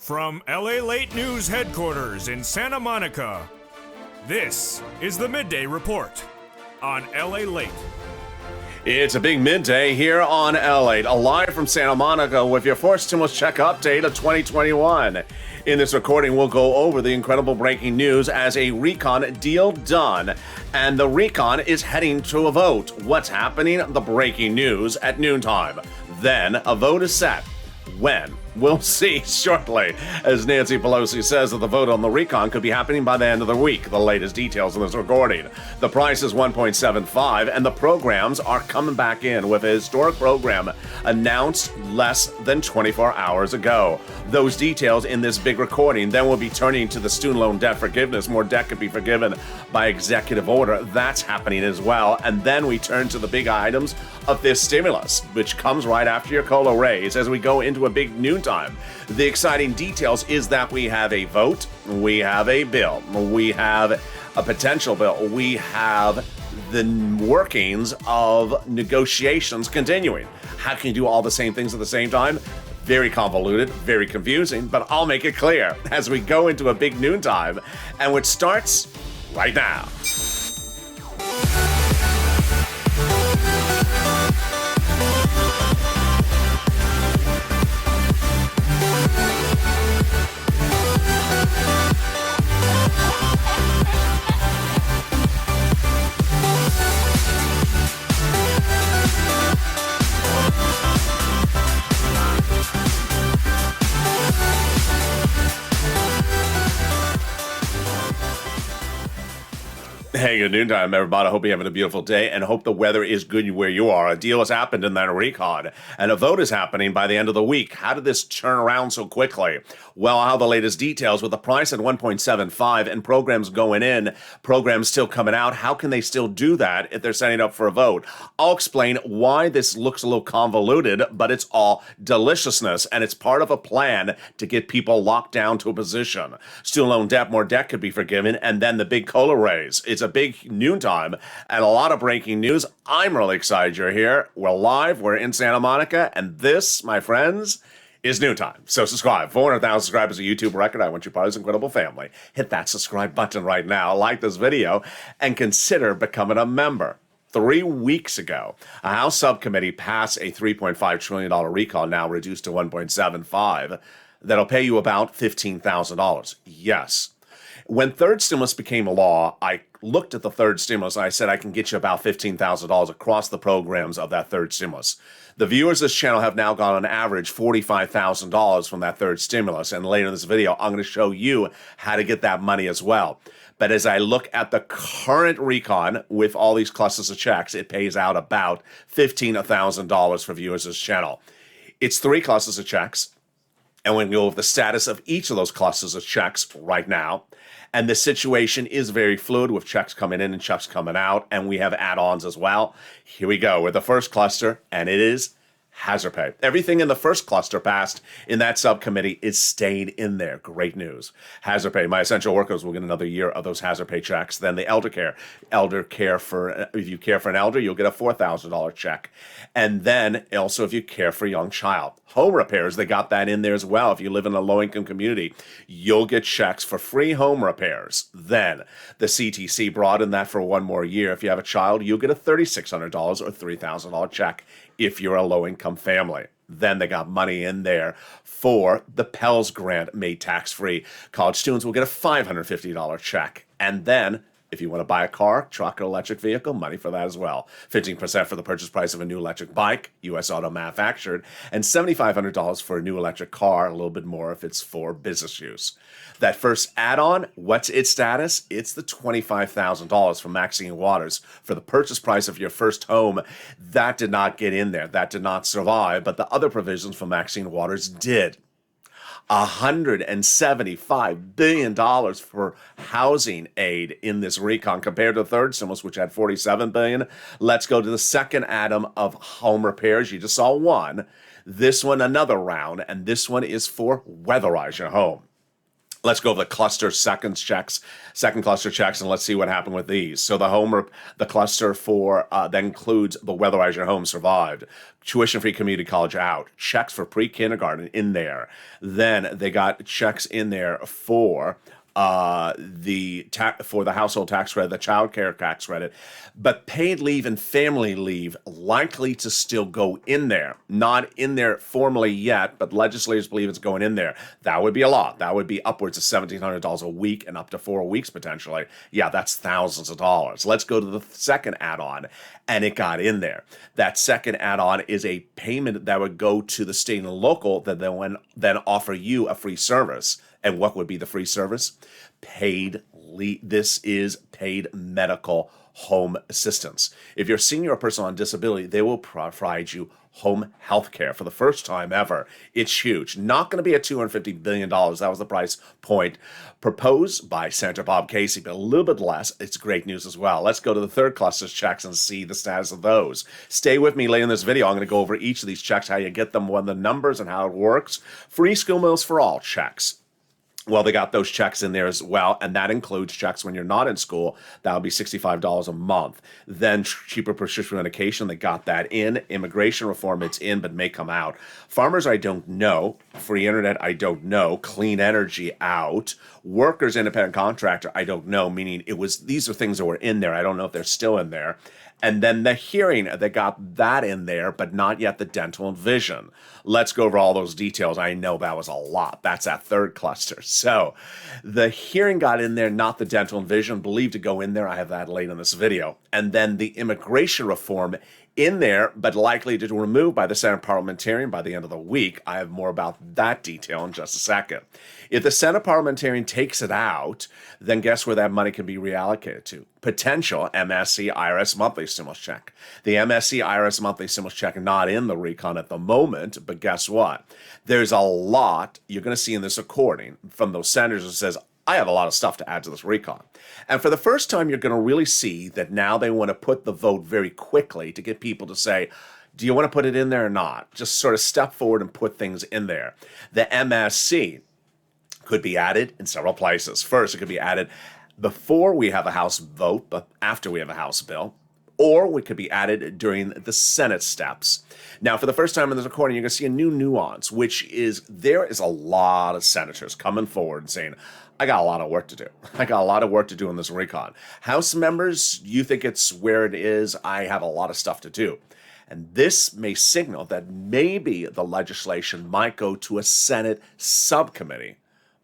From Lalate News headquarters in Santa Monica, this is the Midday Report on Lalate. It's a big midday here on Lalate, live from Santa Monica with your first stimulus check update of 2021. In this recording, we'll go over the incredible breaking news as a recon deal done, and the recon is heading to a vote. What's happening? The breaking news at noontime. Then a vote is set. When? We'll see shortly. As Nancy Pelosi says that the vote on the recon could be happening by the end of the week. The latest details in this recording. The price is $1.75, and the programs are coming back in with a historic program announced less than 24 hours ago. Those details in this big recording. Then we'll be turning to the student loan debt forgiveness. More debt could be forgiven by executive order. That's happening as well. And then we turn to the big items of this stimulus, which comes right after your COLA raise as we go into a big noontime. The exciting details is that we have a vote, we have a bill, we have a potential bill, we have the workings of negotiations continuing. How can you do all the same things at the same time? Very convoluted, very confusing, but I'll make it clear as we go into a big noontime, and which starts right now. Hey, good noontime, everybody. I hope you're having a beautiful day and hope the weather is good where you are. A deal has happened in that recon, and a vote is happening by the end of the week. How did this turn around so quickly? Well, I'll have the latest details with the price at $1.75 and programs going in, programs still coming out. How can they still do that if they're setting up for a vote? I'll explain why this looks a little convoluted, but it's all deliciousness, and it's part of a plan to get people locked down to a position. Student loan debt, more debt could be forgiven, and then the big COLA raise. It's a big noontime and a lot of breaking news. I'm really excited you're here. We're live. We're in Santa Monica. And this, my friends, is noontime. So subscribe. 400,000 subscribers, a YouTube record. I want you part of this incredible family. Hit that subscribe button right now. Like this video and consider becoming a member. 3 weeks ago, a House subcommittee passed a $3.5 trillion recall, now reduced to $1.75, that'll pay you about $15,000. Yes. When third stimulus became a law, I looked at the third stimulus and I said I can get you about $15,000 across the programs of that third stimulus. The viewers of this channel have now got on average $45,000 from that third stimulus, and later in this video I'm going to show you how to get that money as well. But as I look at the current recon with all these clusters of checks, it pays out about $15,000 for viewers of this channel. It's 3 clusters of checks, and we can go over the status of each of those clusters of checks right now. And the situation is very fluid with checks coming in and checks coming out, and we have add-ons as well. Here we go with the first cluster, and it is hazard pay. Everything in the first cluster passed in that subcommittee is stayed in there. Great news. Hazard pay. My essential workers will get another year of those hazard pay checks. Then the elder care. If you care for an elder, you'll get a $4,000 check. And then also if you care for a young child. Home repairs, they got that in there as well. If you live in a low-income community, you'll get checks for free home repairs. Then the CTC broadened that for 1 more year. If you have a child, you'll get a $3,600 or $3,000 check if you're a low-income family. Then they got money in there for the Pell's grant made tax-free. College students will get a $550 check. And then if you want to buy a car, truck, or electric vehicle, money for that as well. 15% for the purchase price of a new electric bike, U.S. auto manufactured, and $7,500 for a new electric car, a little bit more if it's for business use. That first add-on, what's its status? It's the $25,000 from Maxine Waters for the purchase price of your first home. That did not get in there. That did not survive, but the other provisions from Maxine Waters did. $175 billion for housing aid in this recon compared to the third stimulus, which had $47 billion. Let's go to the second atom of home repairs. You just saw one. This one, another round, and this one is for weatherize your home. Let's go over the cluster second cluster checks, and let's see what happened with these. So the cluster for that includes the weatherize your home survived, tuition-free community college out, checks for pre-kindergarten in there. Then they got checks in there for the household tax credit, the child care tax credit, but paid leave and family leave likely to still go in there. Not in there formally yet, but legislators believe it's going in there. That would be a lot. That would be upwards of $1,700 a week and up to 4 weeks potentially. Yeah, that's thousands of dollars. Let's go to the second add-on, and it got in there. That second add-on is a payment that would go to the state and local that then offer you a free service. And what would be the free service? This is paid medical home assistance. If you're a senior or person on disability, they will provide you home health care for the first time ever. It's huge. Not going to be at $250 billion. That was the price point proposed by Senator Bob Casey, but a little bit less. It's great news as well. Let's go to the third cluster checks and see the status of those. Stay with me later in this video. I'm going to go over each of these checks, how you get them, what the numbers, and how it works. Free school meals for all checks. Well, they got those checks in there as well, and that includes checks when you're not in school. That would be $65 a month. Then cheaper prescription medication, they got that in. Immigration reform, it's in, but may come out. Farmers, I don't know. Free internet, I don't know. Clean energy, out. Workers, independent contractor, I don't know, meaning these are things that were in there. I don't know if they're still in there. And then the hearing, they got that in there, but not yet the dental and vision. Let's go over all those details. I know that was a lot. That's that third cluster. So the hearing got in there, not the dental and vision, believed to go in there. I have that late in this video. And then the immigration reform in there, but likely to be removed by the Senate parliamentarian by the end of the week. I have more about that detail in just a second. If the Senate parliamentarian takes it out, then guess where that money can be reallocated to? Potential MSC IRS monthly stimulus check. The MSC IRS monthly stimulus check not in the recon at the moment, but guess what? There's a lot you're going to see in this recording from those senators that says, I have a lot of stuff to add to this recon. And for the first time, you're going to really see that now they want to put the vote very quickly to get people to say, do you want to put it in there or not? Just sort of step forward and put things in there. The MSC could be added in several places. First, it could be added before we have a House vote, but after we have a House bill. Or it could be added during the Senate steps. Now, for the first time in this recording, you're going to see a new nuance, which is there is a lot of senators coming forward and saying, I got a lot of work to do. I got a lot of work to do in this recon. House members, you think it's where it is. I have a lot of stuff to do. And this may signal that maybe the legislation might go to a Senate subcommittee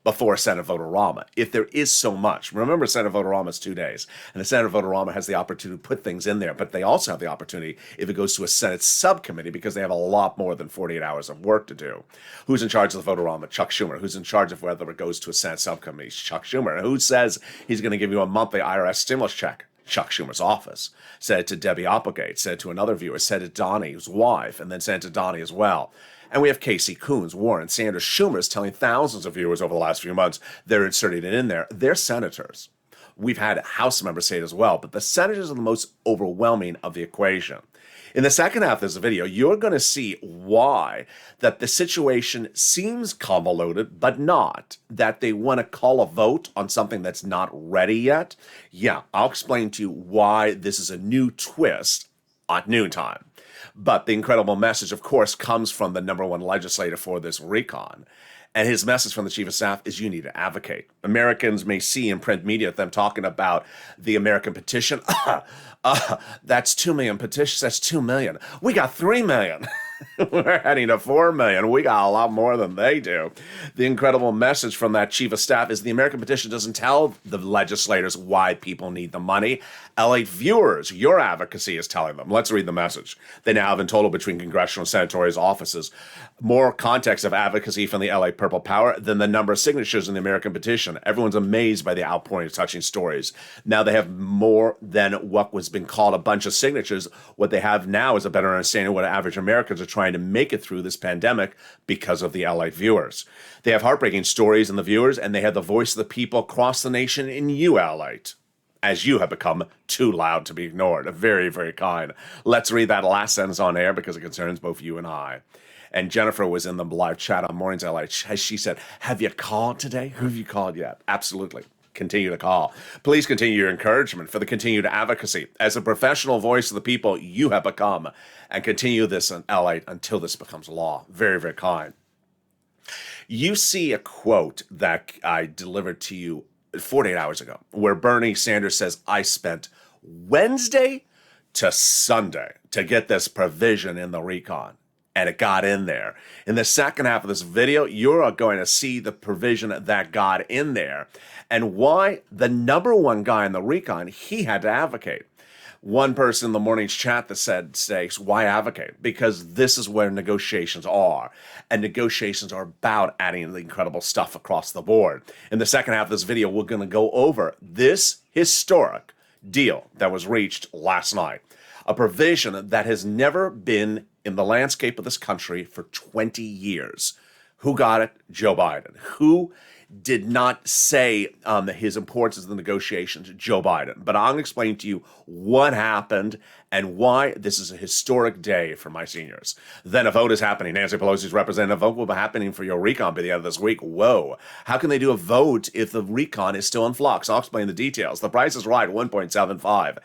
before Senate Vote-A-Rama, if there is so much. Remember, Senate Vote-A-Rama is 2 days, and the Senate Vote-A-Rama has the opportunity to put things in there, but they also have the opportunity if it goes to a Senate subcommittee because they have a lot more than 48 hours of work to do. Who's in charge of the Vote-A-Rama? Chuck Schumer. Who's in charge of whether it goes to a Senate subcommittee? Chuck Schumer. And who says he's going to give you a monthly IRS stimulus check? Chuck Schumer's office. Said it to Debbie Applegate, said it to another viewer, said it to Donnie's wife, and then sent it to Donnie as well. And we have Casey, Coons, Warren, Sanders, Schumer's telling thousands of viewers over the last few months they're inserting it in there. They're senators. We've had House members say it as well, but the senators are the most overwhelming of the equation. In the second half of this video, you're going to see why that the situation seems convoluted, but not. That they want to call a vote on something that's not ready yet. Yeah, I'll explain to you why this is a new twist at noontime. But the incredible message, of course, comes from the number one legislator for this recon. And his message from the chief of staff is you need to advocate. Americans may see in print media them talking about the American petition. That's 2 million petitions. That's 2 million. We got 3 million. We're heading to 4 million. We got a lot more than they do. The incredible message from that chief of staff is the American petition doesn't tell the legislators why people need the money. LA viewers, your advocacy is telling them. Let's read the message. They now have in total between congressional and senatorial offices more context of advocacy from the LA Purple Power than the number of signatures in the American petition. Everyone's amazed by the outpouring of touching stories. Now they have more than what was been called a bunch of signatures. What they have now is a better understanding of what average Americans are trying to make it through this pandemic because of the LA viewers. They have heartbreaking stories in the viewers, and they have the voice of the people across the nation in you, Lalate. as you have become too loud to be ignored. Very, very kind. Let's read that last sentence on air because it concerns both you and I. And Jennifer was in the live chat on Mornings LA. She said, have you called today? Who have you called yet? Absolutely. Continue to call. Please continue your encouragement for the continued advocacy as a professional voice of the people you have become, and continue this in LA until this becomes law. Very, very kind. You see a quote that I delivered to you 48 hours ago, where Bernie Sanders says, I spent Wednesday to Sunday to get this provision in the recon. And it got in there. In the second half of this video, you're going to see the provision that got in there and why the number one guy in the recon, he had to advocate. One person in the morning's chat that says, why advocate? Because this is where negotiations are. And negotiations are about adding the incredible stuff across the board. In the second half of this video, we're going to go over this historic deal that was reached last night. A provision that has never been in the landscape of this country for 20 years. Who got it? Joe Biden. Who did not say his importance in the negotiations? Joe Biden. But I'm going to explain to you what happened and why this is a historic day for my seniors. Then a vote is happening. Nancy Pelosi's representative vote will be happening for your recon by the end of this week. Whoa. How can they do a vote if the recon is still in flux? I'll explain the details. The Price is Right, 1.75.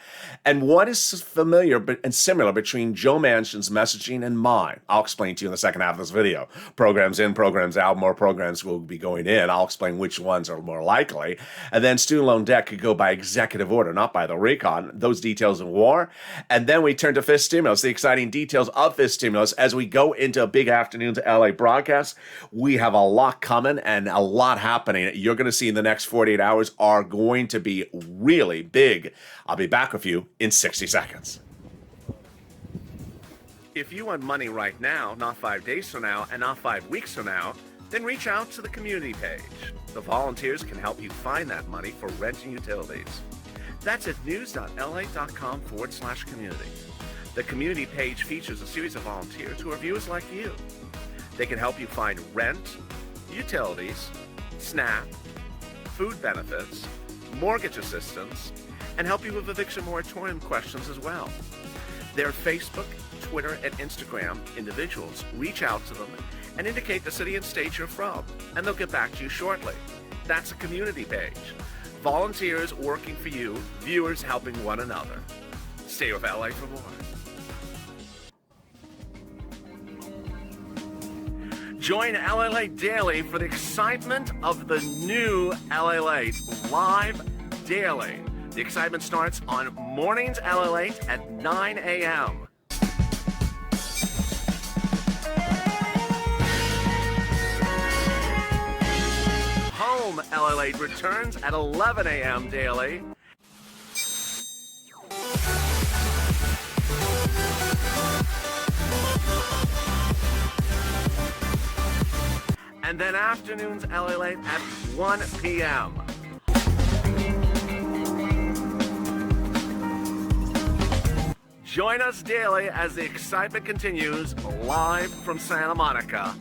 And what is familiar and similar between Joe Manchin's messaging and mine? I'll explain to you in the second half of this video. Programs in, programs out, more programs will be going in. I'll explain which ones are more likely. And then student loan debt could go by executive order, not by the recon. Those details in war. And then we turn to fifth stimulus, the exciting details of fifth stimulus. As we go into a big afternoon to LA broadcast, we have a lot coming and a lot happening. You're going to see in the next 48 hours are going to be really big. I'll be back with you in 60 seconds. If you want money right now, not 5 days from now, and not 5 weeks from now, then reach out to the community page. The volunteers can help you find that money for rent and utilities. That's at news.la.com/community. The community page features a series of volunteers who are viewers like you. They can help you find rent, utilities, SNAP, food benefits, mortgage assistance, and help you with eviction moratorium questions as well. Their Facebook, Twitter, and Instagram individuals reach out to them and indicate the city and state you're from, and they'll get back to you shortly. That's a community page. Volunteers working for you, viewers helping one another. Stay with LA for more. Join LA Daily for the excitement of the new LA live daily. The excitement starts on Mornings LA at 9 a.m. Home LA returns at 11 a.m. daily. And then afternoons LA at 1 p.m. Join us daily as the excitement continues live from Santa Monica.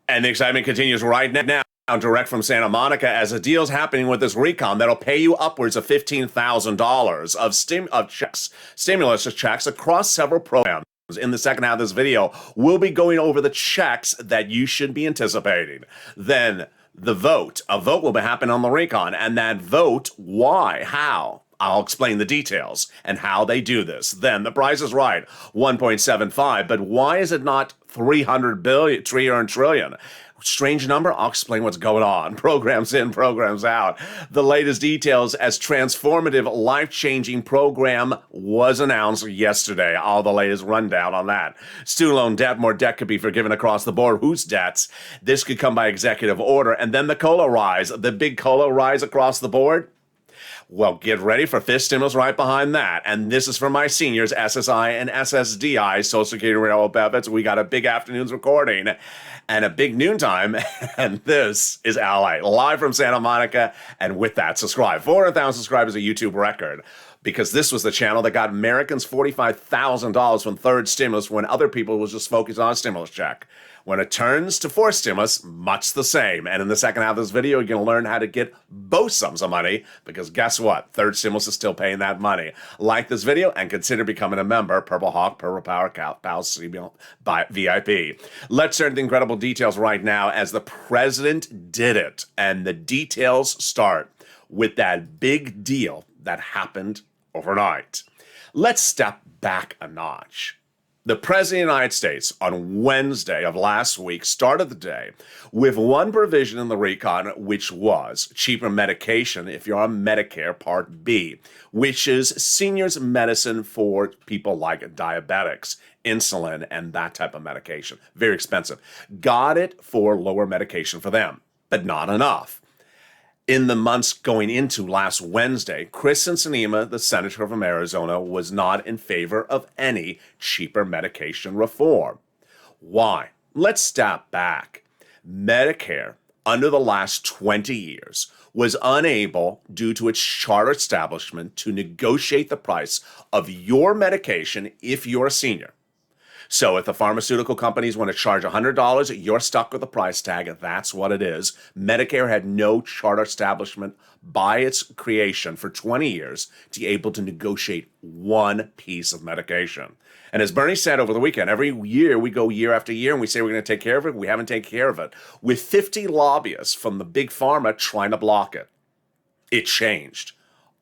And the excitement continues right now, direct from Santa Monica, as a deal's happening with this recon that'll pay you upwards of $15,000 of stimulus checks across several programs. In the second half of this video, we'll be going over the checks that you should be anticipating. Then a vote will be happening on the recon, and that vote, why, how? I'll explain the details and how they do this. Then the Price is Right, 1.75, but why is it not 300 trillion? Strange number? I'll explain what's going on. Programs in, programs out. The latest details as transformative, life-changing program was announced yesterday. All the latest rundown on that. Student loan debt, more debt could be forgiven across the board. Whose debts? This could come by executive order. And then the COLA rise, the big COLA rise across the board. Well, get ready for fifth stimulus right behind that. And this is for my seniors, SSI and SSDI, Social Security Renewal Benefits. We got a big afternoon's recording and a big noontime. And this is LA, live from Santa Monica. And with that, subscribe. 400,000 subscribers, a YouTube record. because this was the channel that got Americans $45,000 from third stimulus when other people was just focused on a stimulus check. When it turns to fourth stimulus, much the same. And in the second half of this video, you're going to learn how to get both sums of money, because guess what? Third stimulus is still paying that money. Like this video and consider becoming a member. Purple Hawk, Purple Power, Pals, VIP. Let's turn to the incredible details right now as the president did it. And the details start with that big deal that happened overnight. Let's step back a notch. The President of the United States on Wednesday of last week started the day with one provision in the recon, which was cheaper medication if you're on Medicare Part B, which is seniors medicine for people like diabetics, insulin, and that type of medication. Very expensive. Got it for lower medication for them, but not enough. In the months going into last Wednesday, Kristen Sinema, the senator from Arizona, was not in favor of any cheaper medication reform. Why? Let's step back. Medicare, under the last 20 years, was unable, due to its charter establishment, to negotiate the price of your medication if you're a senior. So if the pharmaceutical companies want to charge $100, you're stuck with the price tag. That's what it is. Medicare had no charter establishment by its creation for 20 years to be able to negotiate one piece of medication. And as Bernie said over the weekend, every year we go year after year and we say we're going to take care of it. We haven't taken care of it. With 50 lobbyists from the big pharma trying to block it. It changed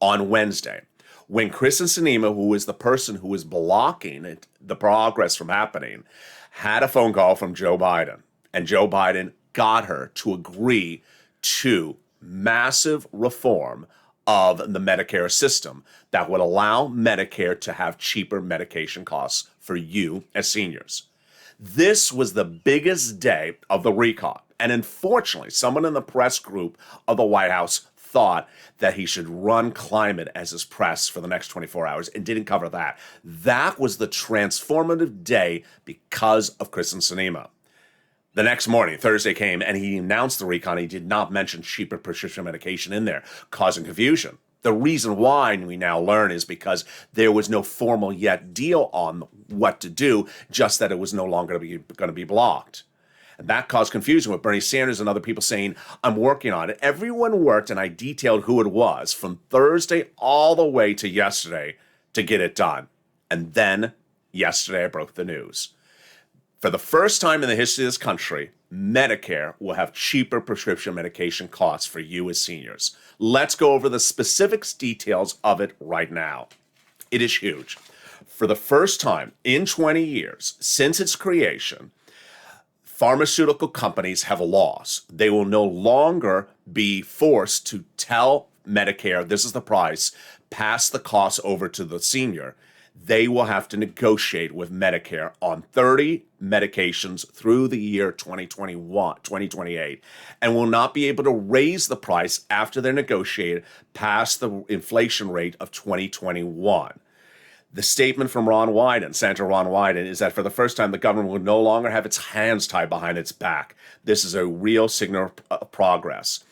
on Wednesday, when Kristen Sinema, who is the person who is blocking it, the progress from happening, had a phone call from Joe Biden. And Joe Biden got her to agree to massive reform of the Medicare system that would allow Medicare to have cheaper medication costs for you as seniors. This was the biggest day of the recall. And unfortunately, someone in the press group of the White House thought that he should run climate as his press for the next 24 hours and didn't cover that. That was the transformative day because of Kristen Sinema. The next morning, Thursday came, and he announced the recon. He did not mention cheaper prescription medication in there, causing confusion. The reason why we now learn is because there was no formal yet deal on what to do, just that it was no longer going to be blocked. And that caused confusion with Bernie Sanders and other people saying, I'm working on it. Everyone worked, and I detailed who it was from Thursday all the way to yesterday to get it done. And then yesterday I broke the news. For the first time in the history of this country, Medicare will have cheaper prescription medication costs for you as seniors. Let's go over the specifics details of it right now. It is huge. For the first time in 20 years since its creation, pharmaceutical companies have laws. They will no longer be forced to tell Medicare, this is the price, pass the cost over to the senior. They will have to negotiate with Medicare on 30 medications through the year 2028, and will not be able to raise the price after they're negotiated past the inflation rate of 2021. The statement from Senator Ron Wyden, is that for the first time, the government will no longer have its hands tied behind its back. This is a real signal of progress.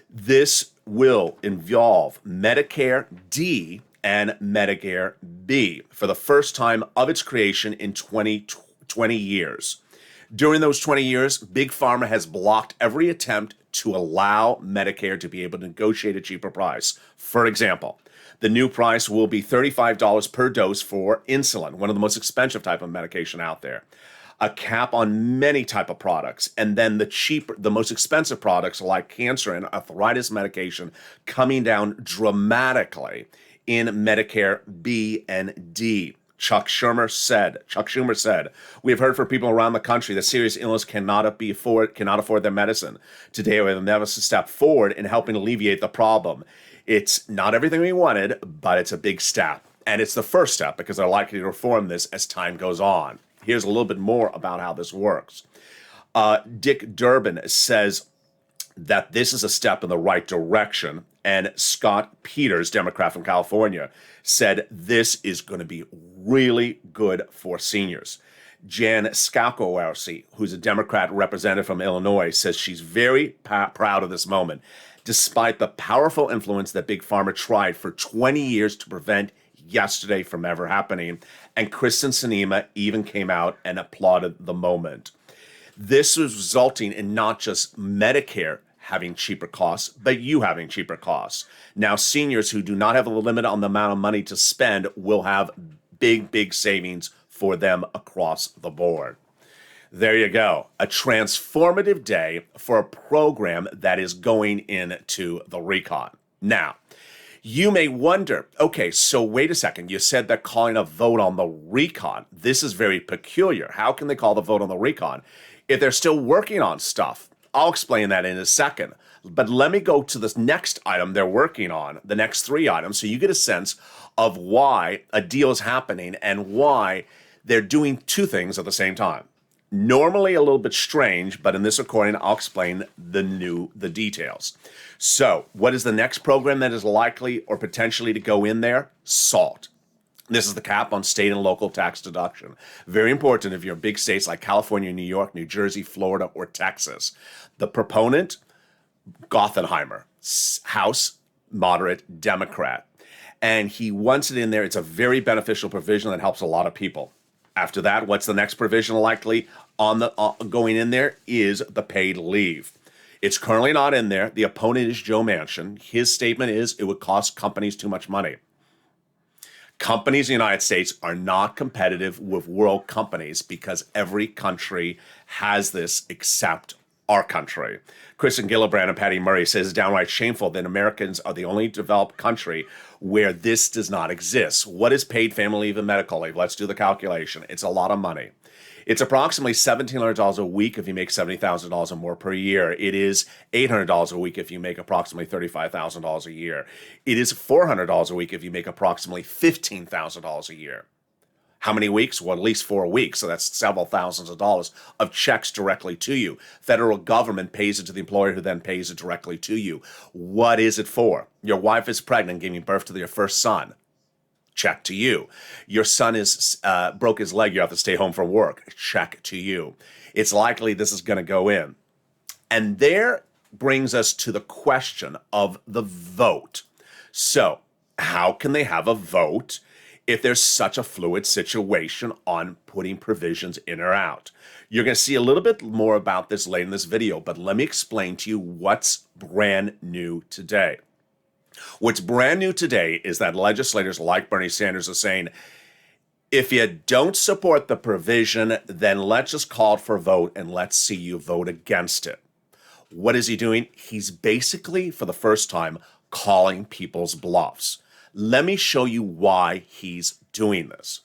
This will involve Medicare D and Medicare B for the first time of its creation in 20 years. During those 20 years, Big Pharma has blocked every attempt to allow Medicare to be able to negotiate a cheaper price. For example, the new price will be $35 per dose for insulin, one of the most expensive type of medication out there. A cap on many type of products, and then the most expensive products like cancer and arthritis medication coming down dramatically in Medicare B and D. Chuck Schumer said, we have heard from people around the country that serious illness cannot afford their medicine. Today, we have never stepped forward in helping alleviate the problem. It's not everything we wanted, but it's a big step. And it's the first step because they're likely to reform this as time goes on. Here's a little bit more about how this works. Dick Durbin says that this is a step in the right direction. And Scott Peters, Democrat from California, said this is going to be really good for seniors. Jan Skowkowski, who's a Democrat representative from Illinois, says she's very proud of this moment, despite the powerful influence that Big Pharma tried for 20 years to prevent yesterday from ever happening. And Kristen Sinema even came out and applauded the moment. This was resulting in not just Medicare having cheaper costs, but you having cheaper costs. Now, seniors who do not have a limit on the amount of money to spend will have big savings for them across the board. There you go. A transformative day for a program that is going into the recon. Now, you may wonder, okay, so wait a second. You said they're calling a vote on the recon. This is very peculiar. How can they call the vote on the recon if they're still working on stuff? I'll explain that in a second. But let me go to this next item they're working on, the next three items, so you get a sense of why a deal is happening and why they're doing two things at the same time. Normally a little bit strange, but in this recording, I'll explain the details. So, what is the next program that is likely or potentially to go in there? SALT. This is the cap on state and local tax deduction. Very important if you're in big states like California, New York, New Jersey, Florida, or Texas. The proponent, Gothenheimer, House moderate Democrat. And he wants it in there. It's a very beneficial provision that helps a lot of people. After that, what's the next provision likely on the going in there is the paid leave. It's currently not in there. The opponent is Joe Manchin. His statement is it would cost companies too much money. Companies in the United States are not competitive with world companies because every country has this except our country. Kristen Gillibrand and Patty Murray says it's downright shameful that Americans are the only developed country where this does not exist. What is paid family leave and medical leave? Let's do the calculation. It's a lot of money. It's approximately $1,700 a week if you make $70,000 or more per year. It is $800 a week if you make approximately $35,000 a year. It is $400 a week if you make approximately $15,000 a year. How many weeks? Well, at least 4 weeks. So that's several thousands of dollars of checks directly to you. Federal government pays it to the employer who then pays it directly to you. What is it for? Your wife is pregnant, giving birth to your first son. Check to you. Your son is broke his leg. You have to stay home from work. Check to you. It's likely this is going to go in. And there brings us to the question of the vote. So how can they have a vote if there's such a fluid situation on putting provisions in or out? You're going to see a little bit more about this later in this video, but let me explain to you what's brand new today. What's brand new today is that legislators like Bernie Sanders are saying, if you don't support the provision, then let's just call for a vote and let's see you vote against it. What is he doing? He's basically, for the first time, calling people's bluffs. Let me show you why he's doing this.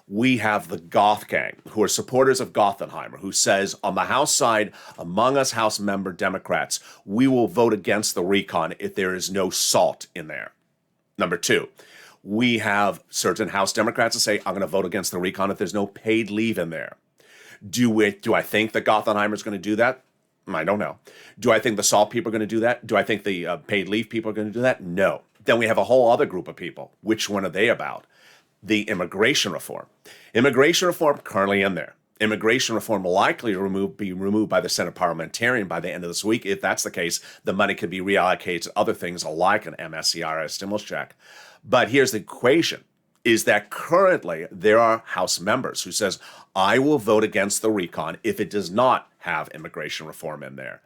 We have the Goth Gang, who are supporters of Gothenheimer, who says on the House side, among us House member Democrats, we will vote against the recon if there is no SALT in there. Number two, we have certain House Democrats that say, I'm going to vote against the recon if there's no paid leave in there. Do I think that Gothenheimer is going to do that? I don't know. Do I think the SALT people are going to do that? Do I think the paid leave people are going to do that? No. Then we have a whole other group of people. Which one are they about? The immigration reform. Immigration reform currently in there. Immigration reform likely to be removed by the Senate parliamentarian by the end of this week. If that's the case, the money could be reallocated to other things like an MSCR, a stimulus check. But here's the equation, is that currently there are House members who says, I will vote against the recon if it does not have immigration reform in there.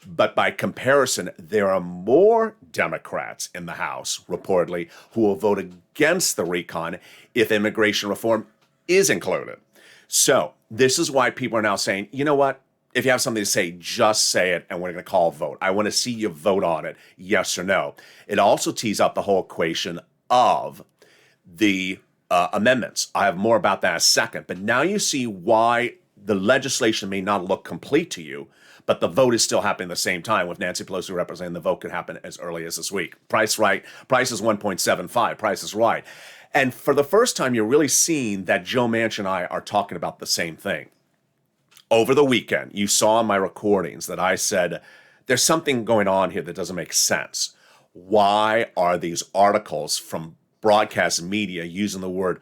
But by comparison, there are more Democrats in the House, reportedly, who will vote against the recon if immigration reform is included. So this is why people are now saying, you know what? If you have something to say, just say it, and we're going to call a vote. I want to see you vote on it, yes or no. It also tees up the whole equation of the amendments. I have more about that in a second. But now you see why the legislation may not look complete to you, but the vote is still happening at the same time. With Nancy Pelosi representing, the vote could happen as early as this week. Price right. Price is 1.75. Price is right. And for the first time, you're really seeing that Joe Manchin and I are talking about the same thing. Over the weekend, you saw in my recordings that I said, there's something going on here that doesn't make sense. Why are these articles from broadcast media using the word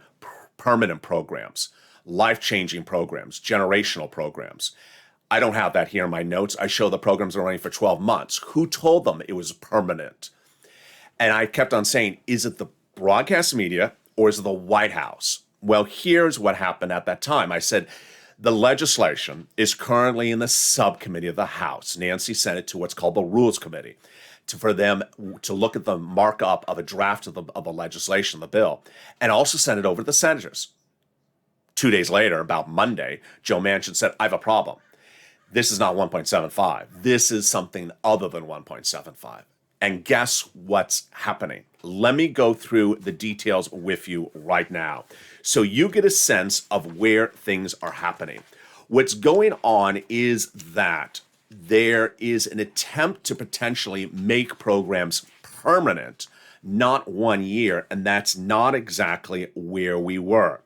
permanent programs? life-changing programs, generational programs. I don't have that here in my notes. I show the programs are running for 12 months. Who told them it was permanent? And I kept on saying, is it the broadcast media or is it the White House? Well, here's what happened at that time. I said, the legislation is currently in the subcommittee of the House. Nancy sent it to what's called the Rules Committee for them to look at the markup of a draft of the legislation, the bill, and also sent it over to the senators. 2 days later, about Monday, Joe Manchin said, I have a problem. This is not 1.75. This is something other than 1.75. And guess what's happening? Let me go through the details with you right now so you get a sense of where things are happening. What's going on is that there is an attempt to potentially make programs permanent, not 1 year, and that's not exactly where we were.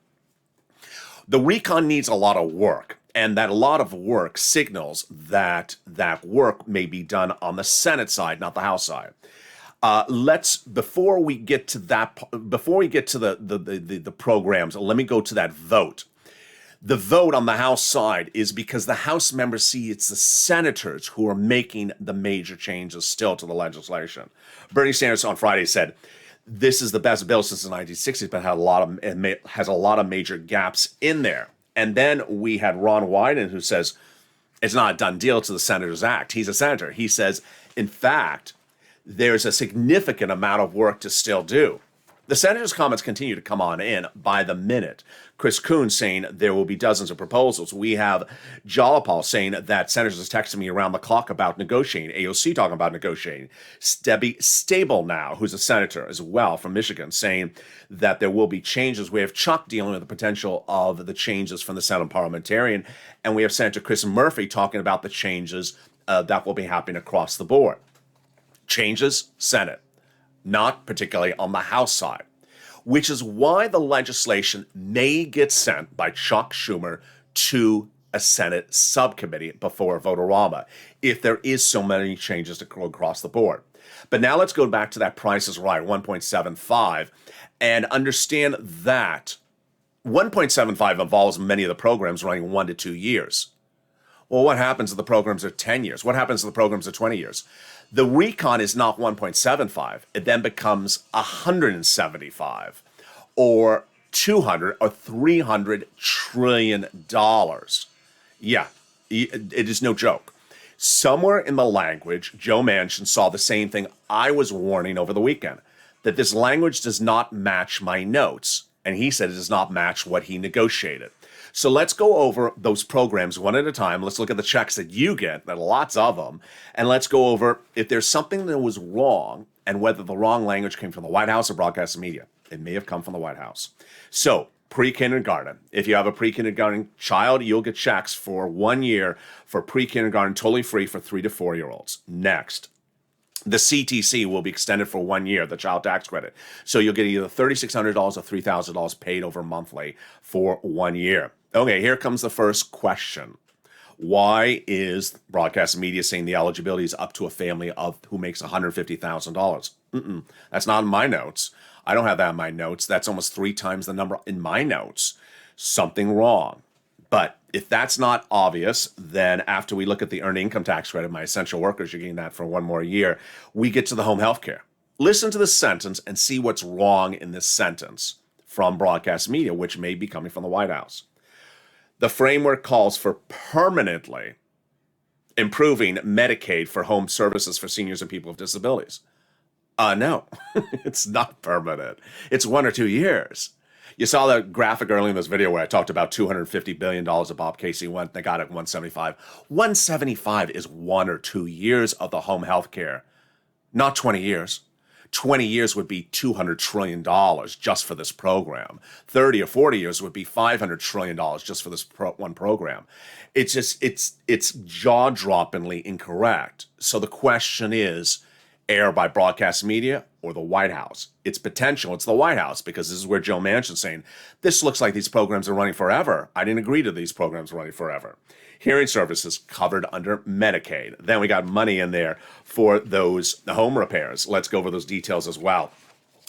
The recon needs a lot of work. And that a lot of work signals that that work may be done on the Senate side, not the House side. Before we get to the programs, let me go to that vote. The vote on the House side is because the House members see it's the senators who are making the major changes still to the legislation. Bernie Sanders on Friday said, this is the best bill since the 1960s, but has a lot of major gaps in there. And then we had Ron Wyden who says, it's not a done deal to the Senator's Act. He's a senator. He says, in fact, there's a significant amount of work to still do. The senator's comments continue to come on in by the minute. Chris Coons saying there will be dozens of proposals. We have Jalapal saying that senators are texting me around the clock about negotiating. AOC talking about negotiating. Debbie Stable now, who's a senator as well from Michigan, saying that there will be changes. We have Chuck dealing with the potential of the changes from the Senate parliamentarian. And we have Senator Chris Murphy talking about the changes that will be happening across the board. Changes, Senate. Not particularly on the House side, which is why the legislation may get sent by Chuck Schumer to a Senate subcommittee before vote-a-rama, if there is so many changes to go across the board. But now let's go back to that Price is Right, 1.75, and understand that 1.75 involves many of the programs running 1 to 2 years. Well, what happens if the programs are 10 years? What happens if the programs are 20 years? The recon is not 1.75. It then becomes 175 or 200 or $300 trillion. Yeah, it is no joke. Somewhere in the language, Joe Manchin saw the same thing I was warning over the weekend, that this language does not match my notes. And he said it does not match what he negotiated. So let's go over those programs one at a time. Let's look at the checks that you get, there are lots of them, and let's go over if there's something that was wrong and whether the wrong language came from the White House or broadcast media. It may have come from the White House. So pre-kindergarten. If you have a pre-kindergarten child, you'll get checks for 1 year for pre-kindergarten, totally free for 3 to 4 year olds. Next. The CTC will be extended for 1 year, the child tax credit. So you'll get either $3,600 or $3,000 paid over monthly for 1 year. Okay, here comes the first question. Why is broadcast media saying the eligibility is up to a family of who makes $150,000? That's not in my notes. I don't have that in my notes. That's almost 3 times the number in my notes. Something wrong. But if that's not obvious, then after we look at the earned income tax credit, my essential workers, you're getting that for 1 more year, we get to the home health care. Listen to this sentence and see what's wrong in this sentence from broadcast media, which may be coming from the White House. The framework calls for permanently improving Medicaid for home services for seniors and people with disabilities. No, it's not permanent. It's 1 or 2 years. You saw that graphic earlier in this video where I talked about $250 billion that Bob Casey went. They got it at 175. 175 is 1 or 2 years of the home health care, not 20 years. 20 years would be $200 trillion just for this program. 30 or 40 years would be $500 trillion just for this one program. It's just, it's jaw-droppingly incorrect. So the question is, air by broadcast media or the White House? It's potential. It's the White House, because this is where Joe Manchin's saying, this looks like these programs are running forever. I didn't agree to these programs running forever. Hearing services covered under Medicaid. Then we got money in there for those home repairs. Let's go over those details as well.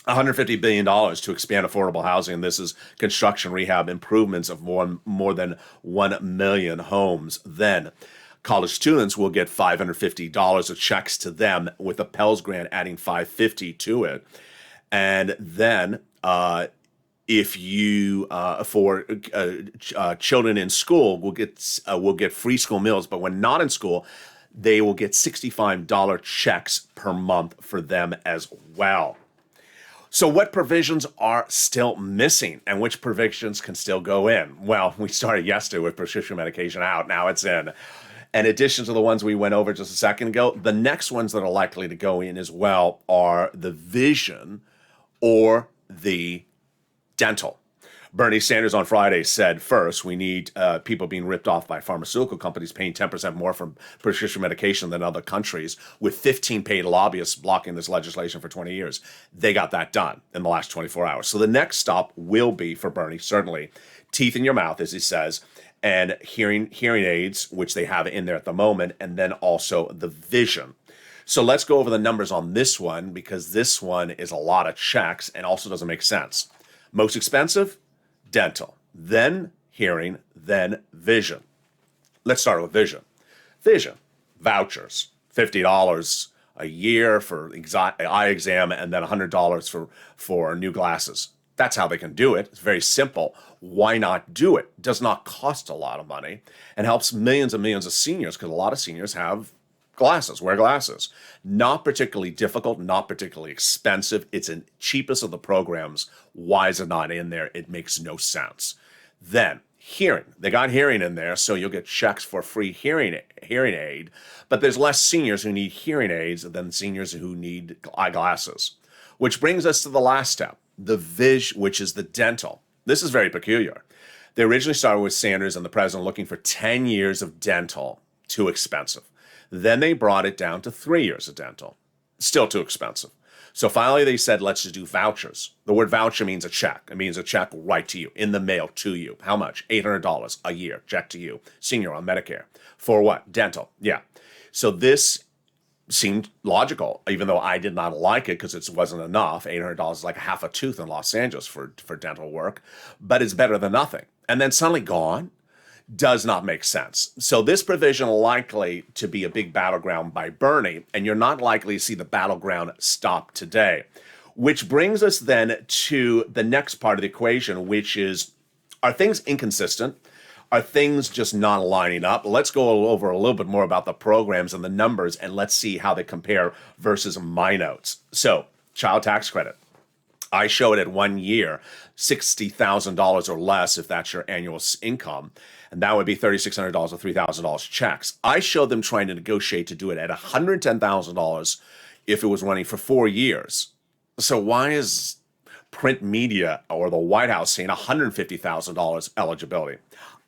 $150 billion to expand affordable housing. This is construction, rehab, improvements of more than 1 million homes. Then college students will get $550 of checks to them, with a Pell Grant adding $550 to it. And then if you for children in school will get free school meals, but when not in school, they will get $65 checks per month for them as well. So what provisions are still missing, and which provisions can still go in? Well, we started yesterday with prescription medication out. Now it's in. In addition to the ones we went over just a second ago, the next ones that are likely to go in as well are the vision or the dental. Bernie Sanders on Friday said, first, we need people being ripped off by pharmaceutical companies paying 10% more for prescription medication than other countries, with 15 paid lobbyists blocking this legislation for 20 years. They got that done in the last 24 hours. So the next stop will be, for Bernie, certainly, teeth in your mouth, as he says, and hearing aids, which they have in there at the moment, and then also the vision. So let's go over the numbers on this one, because this one is a lot of checks and also doesn't make sense. Most expensive? Dental, then hearing, then vision. Let's start with vision. Vision, vouchers, $50 a year for eye exam, and then $100 for new glasses. That's how they can do it. It's very simple. Why not do it? Does not cost a lot of money, and helps millions and millions of seniors, because a lot of seniors have glasses, wear glasses. Not particularly difficult, not particularly expensive. It's the cheapest of the programs. Why is it not in there? It makes no sense. Then, hearing. They got hearing in there, so you'll get checks for free hearing aid, but there's less seniors who need hearing aids than seniors who need eyeglasses. Which brings us to the last step, the which is the dental. This is very peculiar. They originally started with Sanders and the president looking for 10 years of dental. Too expensive. Then they brought it down to 3 years of dental. Still too expensive. So finally they said, let's just do vouchers. The word voucher means a check. It means a check right to you, in the mail to you. How much? $800 a year, check to you. Senior on Medicare. For what? Dental. Yeah. So this seemed logical, even though I did not like it because it wasn't enough. $800 is like half a tooth in Los Angeles for dental work, but it's better than nothing. And then suddenly gone. Does not make sense. So this provision likely to be a big battleground by Bernie, and you're not likely to see the battleground stop today. Which brings us then to the next part of the equation, which is, are things inconsistent? Are things just not lining up? Let's go over a little bit more about the programs and the numbers, and let's see how they compare versus my notes. So, child tax credit. I show it at 1 year, $60,000 or less if that's your annual income. And that would be $3,600 or $3,000 checks. I showed them trying to negotiate to do it at $110,000 if it was running for 4 years. So why is print media or the White House saying $150,000 eligibility?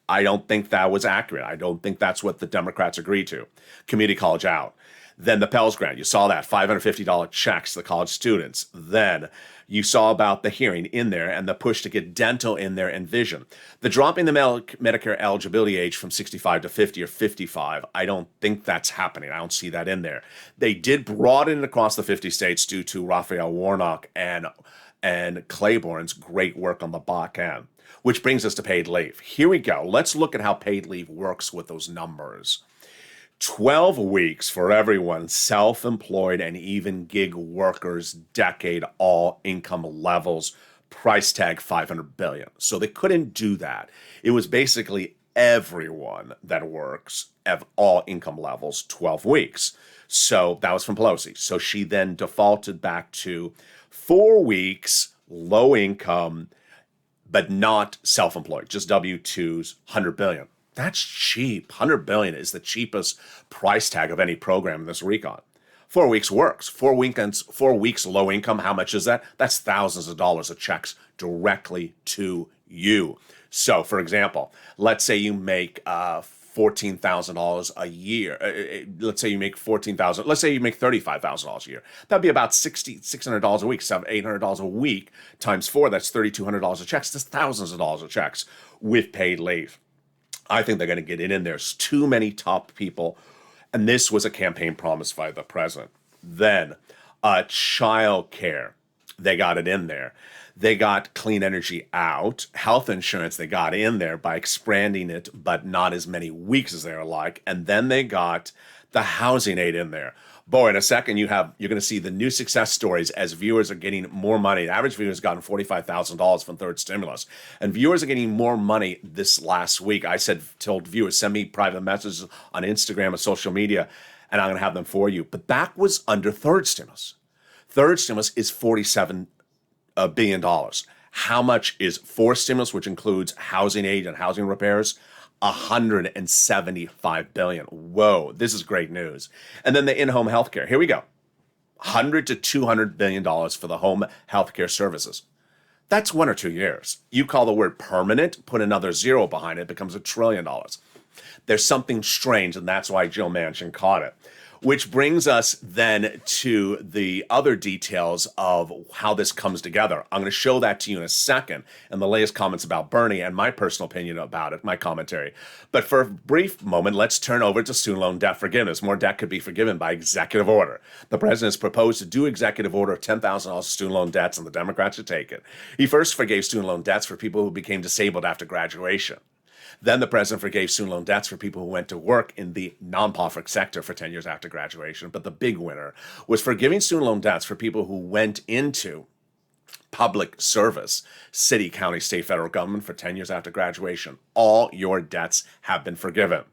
I don't think that was accurate. I don't think that's what the Democrats agreed to. Community college out. Then the Pell Grant, you saw that, $550 checks to the college students. Then you saw about the hearing in there and the push to get dental in there and vision. The dropping the Medicare eligibility age from 65 to 50 or 55, I don't think that's happening. I don't see that in there. They did broaden it across the 50 states due to Raphael Warnock and Claiborne's great work on the back end. Which brings us to paid leave. Here we go. Let's look at how paid leave works with those numbers. 12 weeks for everyone, self-employed and even gig workers, decade, all income levels, price tag $500 billion. So they couldn't do that. It was basically everyone that works of all income levels, 12 weeks. So that was from Pelosi. So she then defaulted back to 4 weeks, low income, but not self-employed, just W-2s, $100 billion. That's cheap. $100 billion is the cheapest price tag of any program in this recon. 4 weeks works. 4 weeks low income. How much is that? That's thousands of dollars of checks directly to you. So, for example, let's say you make $14,000 a year. Let's say you make $14,000. Let's say you make $35,000 a year. That'd be about $600 a week, $800 a week times 4. That's $3,200 of checks. That's thousands of dollars of checks with paid leave. I think they're going to get it in. There's too many top people. And this was a campaign promise by the president. Then, child care. they got it in there. They got clean energy out. Health insurance, they got in there by expanding it, but not as many weeks as they were like. And then they got the housing aid in there. Boy, in a second, you're going to see the new success stories as viewers are getting more money. The average viewer has gotten $45,000 from third stimulus. And viewers are getting more money this last week. Told viewers, send me private messages on Instagram or social media, and I'm going to have them for you. But that was under third stimulus. Third stimulus is $47 billion. How much is fourth stimulus, which includes housing aid and housing repairs? $175 billion. Whoa, this is great news. And then the in-home healthcare. Here we go. $100 to $200 billion for the home healthcare services. That's 1 or 2 years. You call the word permanent, put another zero behind it, it becomes $1 trillion. There's something strange, and that's why Jill Manchin caught it. Which brings us then to the other details of how this comes together. I'm going to show that to you in a second, and the latest comments about Bernie and my personal opinion about it, my commentary. But for a brief moment, let's turn over to student loan debt forgiveness. More debt could be forgiven by executive order. The president has proposed to do executive order of $10,000 student loan debts, and the Democrats should take it. He first forgave student loan debts for people who became disabled after graduation. Then the president forgave student loan debts for people who went to work in the nonprofit sector for 10 years after graduation. But the big winner was forgiving student loan debts for people who went into public service, city, county, state, federal government for 10 years after graduation. All your debts have been forgiven.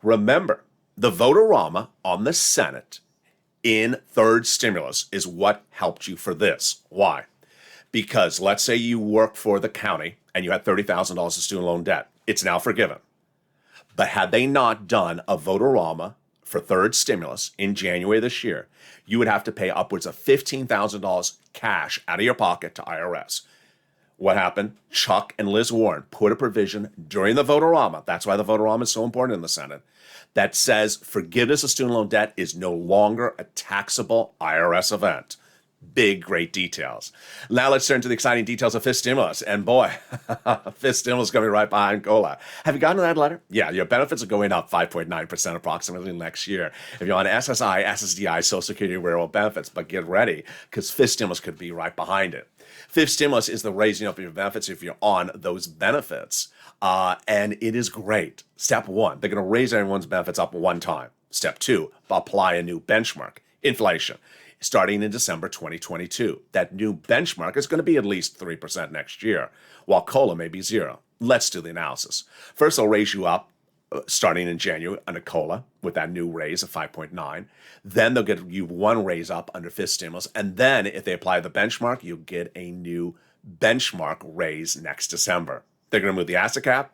Remember, the vote-a-rama on the Senate in third stimulus is what helped you for this. Why? Because let's say you work for the county and you had $30,000 of student loan debt. It's now forgiven. But had they not done a vote-a-rama for third stimulus in January this year, you would have to pay upwards of $15,000 cash out of your pocket to IRS. What happened? Chuck and Liz Warren put a provision during the vote-a-rama, that's why the vote-a-rama is so important in the Senate, that says forgiveness of student loan debt is no longer a taxable IRS event. Big, great details. Now let's turn to the exciting details of fifth stimulus. And boy, fifth stimulus is going to be right behind COLA. Have you gotten that letter? Yeah, your benefits are going up 5.9% approximately next year. If you're on SSI, SSDI, Social Security, wearable benefits, but get ready because fifth stimulus could be right behind it. Fifth stimulus is the raising up of your benefits if you're on those benefits. And it is great. Step one, they're going to raise everyone's benefits up one time. Step two, apply a new benchmark, inflation, starting in December 2022. That new benchmark is going to be at least 3% next year, while COLA may be 0. Let's do the analysis. First, they'll raise you up starting in January under COLA with that new raise of 5.9. Then they'll get you one raise up under fifth stimulus. And then if they apply the benchmark, you'll get a new benchmark raise next December. They're going to move the asset cap,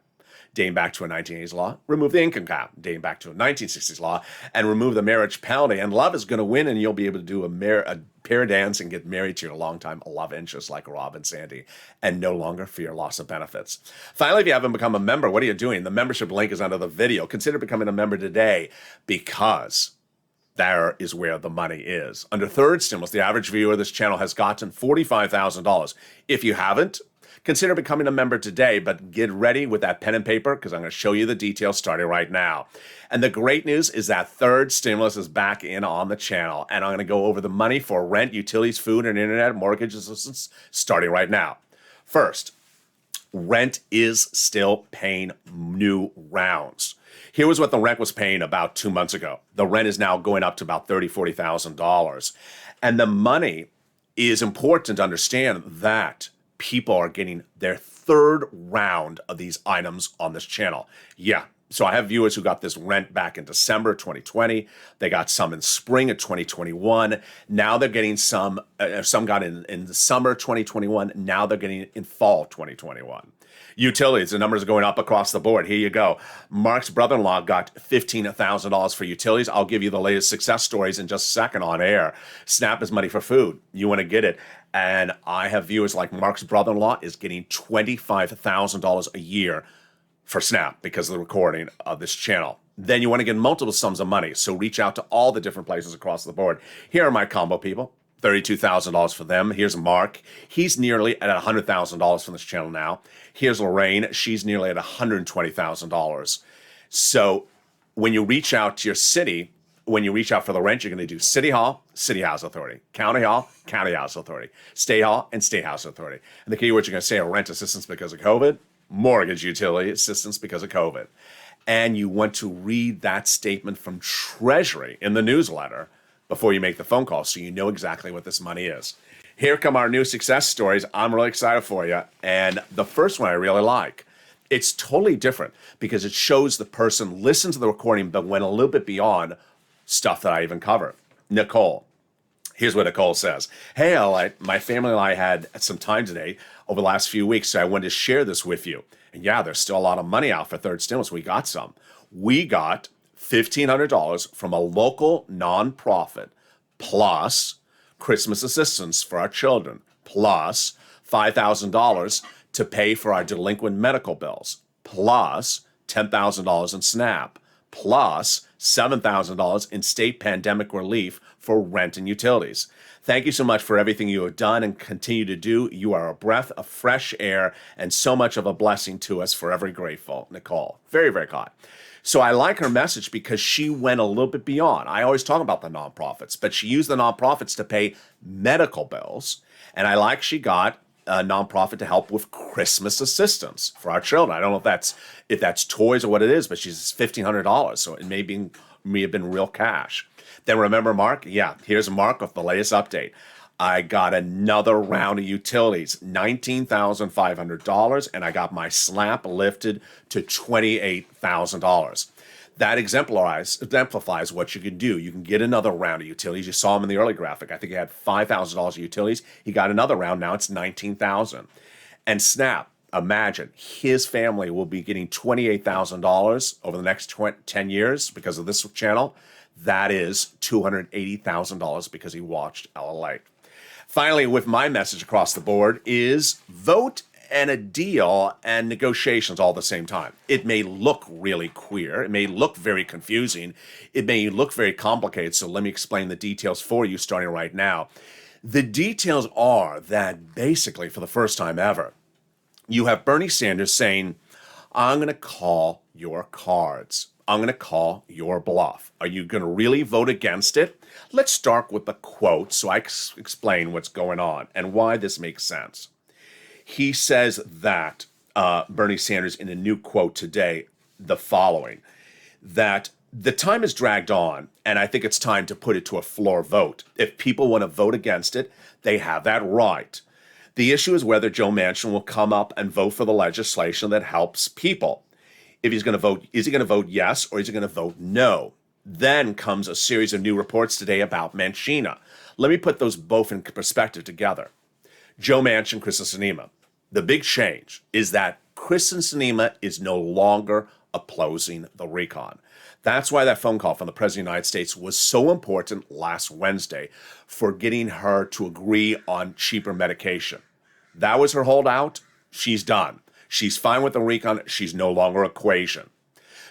dating back to a 1980s law, remove the income cap, dating back to a 1960s law, and remove the marriage penalty. And love is going to win, and you'll be able to do a pair dance and get married to your longtime love interest like Rob and Sandy, and no longer fear loss of benefits. Finally, if you haven't become a member, what are you doing? The membership link is under the video. Consider becoming a member today because there is where the money is. Under third stimulus, the average viewer of this channel has gotten $45,000. If you haven't, consider becoming a member today, but get ready with that pen and paper because I'm going to show you the details starting right now. And the great news is that third stimulus is back in on the channel, and I'm going to go over the money for rent, utilities, food, and internet mortgage assistance starting right now. First, rent is still paying new rounds. Here was what the rent was paying about 2 months ago. The rent is now going up to about $30,000, $40,000. And the money is important to understand that people are getting their third round of these items on this channel. Yeah, so I have viewers who got this rent back in December 2020. They got some in spring of 2021. Now they're getting some got in the summer 2021. Now they're getting it in fall 2021. Utilities, the numbers are going up across the board. Here you go. Mark's brother-in-law got $15,000 for utilities. I'll give you the latest success stories in just a second on air. SNAP is money for food. You want to get it. And I have viewers like Mark's brother-in-law is getting $25,000 a year for SNAP because of the recording of this channel. Then you want to get multiple sums of money. So reach out to all the different places across the board. Here are my combo people. $32,000 for them. Here's Mark. He's nearly at $100,000 from this channel now. Here's Lorraine. She's nearly at $120,000. So when you reach out to your city, when you reach out for the rent, you're going to do City Hall, City House Authority, County Hall, County House Authority, State Hall, and State House Authority. And the keywords you're going to say are rent assistance because of COVID, mortgage utility assistance because of COVID. And you want to read that statement from Treasury in the newsletter before you make the phone call so you know exactly what this money is. Here come our new success stories. I'm really excited for you. And the first one I really like. It's totally different because it shows the person listened to the recording but went a little bit beyond stuff that I even cover. Nicole. Here's what Nicole says. Hey, Lalate, my family and I had some time today over the last few weeks, so I wanted to share this with you. And yeah, there's still a lot of money out for third stimulus. We got some. We got $1,500 from a local nonprofit plus Christmas assistance for our children plus $5,000 to pay for our delinquent medical bills plus $10,000 in SNAP plus $7,000 in state pandemic relief for rent and utilities. Thank you so much for everything you have done and continue to do. You are a breath of fresh air and so much of a blessing to us. Forever grateful, Nicole. Very, very kind. So I like her message because she went a little bit beyond. I always talk about the nonprofits, but she used the nonprofits to pay medical bills. And I like she got a nonprofit to help with Christmas assistance for our children. I don't know if that's toys or what it is, but she's $1,500, so it may have been real cash. Then remember Mark? Yeah, here's Mark with the latest update. I got another round of utilities, $19,500, and I got my SLAP lifted to $28,000. That exemplifies what you can do. You can get another round of utilities. You saw him in the early graphic. I think he had $5,000 of utilities. He got another round. Now it's $19,000. And SNAP, imagine his family will be getting $28,000 over the next 10 years because of this channel. That is $280,000 because he watched Lalate. Finally, with my message across the board is vote and a deal and negotiations all at the same time. It may look really queer. It may look very confusing. It may look very complicated. So let me explain the details for you starting right now. The details are that basically for the first time ever, you have Bernie Sanders saying, I'm going to call your cards. I'm going to call your bluff. Are you going to really vote against it? Let's start with the quote so I explain what's going on and why this makes sense. He says that, Bernie Sanders, in a new quote today, the following, that the time has dragged on, and I think it's time to put it to a floor vote. If people want to vote against it, they have that right. The issue is whether Joe Manchin will come up and vote for the legislation that helps people. If he's going to vote, is he going to vote yes or is he going to vote no? Then comes a series of new reports today about Manchin. Let me put those both in perspective together. Joe Manchin, Kristen Sinema. The big change is that Kristen Sinema is no longer opposing the recon. That's why that phone call from the President of the United States was so important last Wednesday for getting her to agree on cheaper medication. That was her holdout. She's done. She's fine with the recon. She's no longer equation.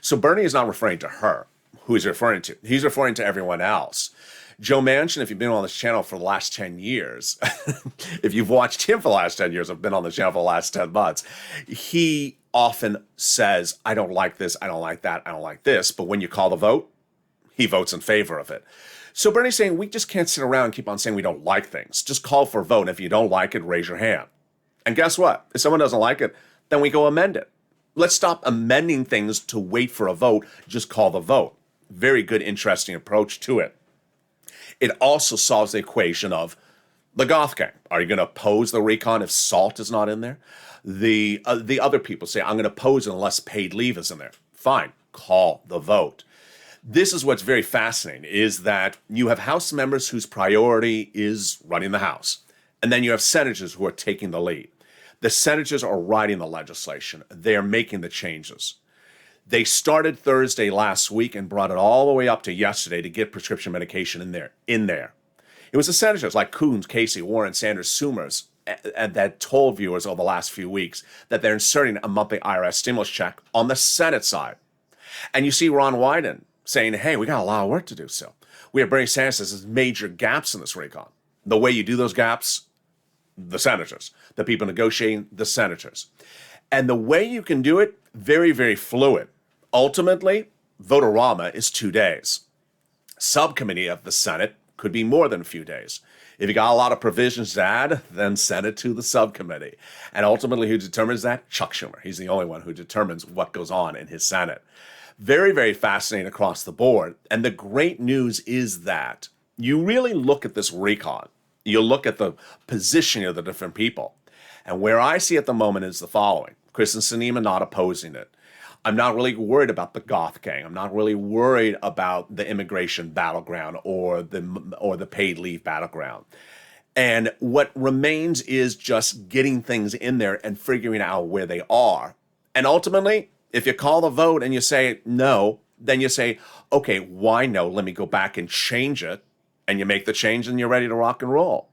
So Bernie is not referring to her. Who he's referring to? He's referring to everyone else. Joe Manchin, if you've been on this channel for the last 10 years, if you've watched him for the last 10 years, I've been on the channel for the last 10 months, he often says, I don't like this, I don't like that, I don't like this. But when you call the vote, he votes in favor of it. So Bernie's saying, we just can't sit around and keep on saying we don't like things. Just call for a vote. If you don't like it, raise your hand. And guess what? If someone doesn't like it, then we go amend it. Let's stop amending things to wait for a vote. Just call the vote. Very good, interesting approach to it. It also solves the equation of the goth gang. Are you going to oppose the recon if SALT is not in there? The other people say, I'm going to oppose it unless paid leave is in there. Fine, call the vote. This is what's very fascinating, is that you have House members whose priority is running the House. And then you have senators who are taking the lead. The senators are writing the legislation. They are making the changes. They started Thursday last week and brought it all the way up to yesterday to get prescription medication in there. It was the senators like Coons, Casey, Warren, Sanders, Summers, and that told viewers over the last few weeks that they're inserting a monthly IRS stimulus check on the Senate side. And you see Ron Wyden saying, hey, we got a lot of work to do still. We have Bernie Sanders says there's major gaps in this recon. The way you do those gaps, the senators. The people negotiating, the senators. And the way you can do it, very, very fluid. Ultimately, Votorama is 2 days. Subcommittee of the Senate could be more than a few days. If you got a lot of provisions to add, then send it to the subcommittee. And ultimately, who determines that? Chuck Schumer. He's the only one who determines what goes on in his Senate. Very, very fascinating across the board. And the great news is that you really look at this recon. You look at the positioning of the different people. And where I see at the moment is the following. Chris and Sinema not opposing it. I'm not really worried about the goth gang. I'm not really worried about the immigration battleground or the paid leave battleground. And what remains is just getting things in there and figuring out where they are. And ultimately, if you call the vote and you say no, then you say, okay, why no? Let me go back and change it. And you make the change and you're ready to rock and roll.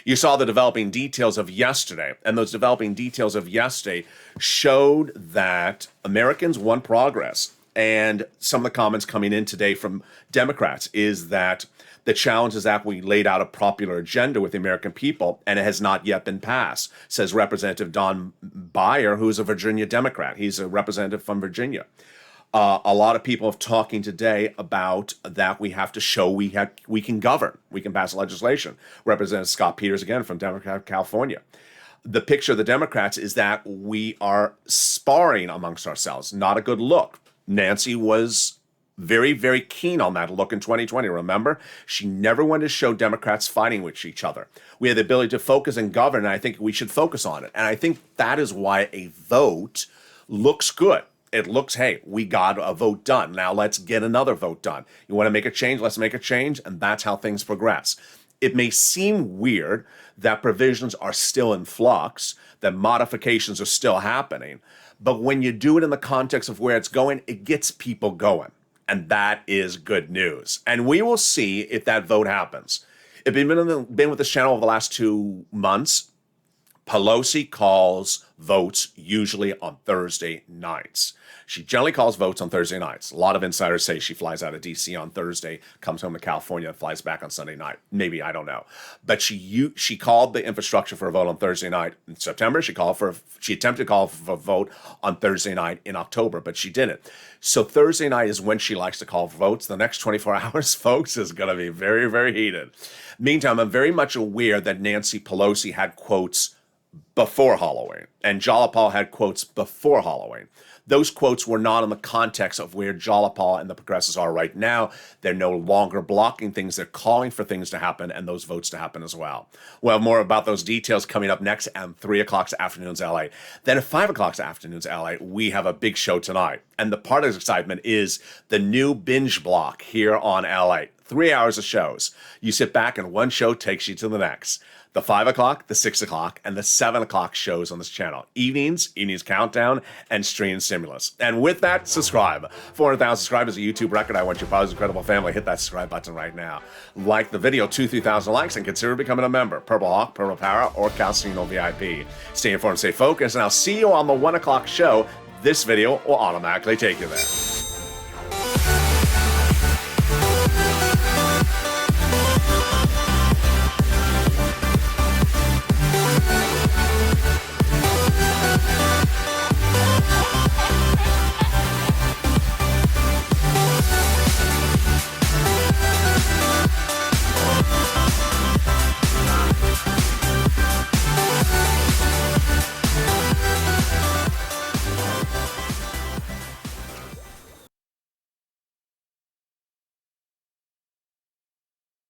You saw the developing details of yesterday, and those developing details of yesterday showed that Americans won progress. And some of the comments coming in today from Democrats is that the challenge is that we laid out a popular agenda with the American people, and it has not yet been passed, says Representative Don Beyer, who is a Virginia Democrat. He's a representative from Virginia. A lot of people are talking today about that we have to show we can govern, we can pass legislation. Representative Scott Peters, again, from Democrat California. The picture of the Democrats is that we are sparring amongst ourselves. Not a good look. Nancy was very, very keen on that look in 2020. Remember? She never wanted to show Democrats fighting with each other. We have the ability to focus and govern, and I think we should focus on it. And I think that is why a vote looks good. It looks, hey, we got a vote done. Now let's get another vote done. You want to make a change? Let's make a change. And that's how things progress. It may seem weird that provisions are still in flux, that modifications are still happening. But when you do it in the context of where it's going, it gets people going. And that is good news. And we will see if that vote happens. If you've been with this channel over the last 2 months, Pelosi calls votes usually on Thursday nights. She generally calls votes on Thursday nights. A lot of insiders say she flies out of D.C. on Thursday, comes home to California, and flies back on Sunday night. Maybe, I don't know. But she called the infrastructure for a vote on Thursday night in September. She attempted to call for a vote on Thursday night in October, but she didn't. So Thursday night is when she likes to call for votes. The next 24 hours, folks, is going to be very, very heated. Meantime, I'm very much aware that Nancy Pelosi had quotes before Halloween, and Jalopal had quotes before Halloween. Those quotes were not in the context of where Jalopal and the progressives are right now. They're no longer blocking things. They're calling for things to happen and those votes to happen as well. We'll have more about those details coming up next at 3 o'clock afternoons LA. Then at 5 o'clock afternoons LA, we have a big show tonight. And the part of the excitement is the new binge block here on LA. 3 hours of shows. You sit back and one show takes you to the next. The 5 o'clock, the 6 o'clock, and the 7 o'clock shows on this channel. Evenings Countdown, and Stream Stimulus. And with that, subscribe. 400,000 subscribers, a YouTube record. I want your positive, incredible family. Hit that subscribe button right now. Like the video, 2,000-3,000 likes, and consider becoming a member. Purple Hawk, Purple Power, or Calcino VIP. Stay informed, stay focused, and I'll see you on the 1 o'clock show. This video will automatically take you there.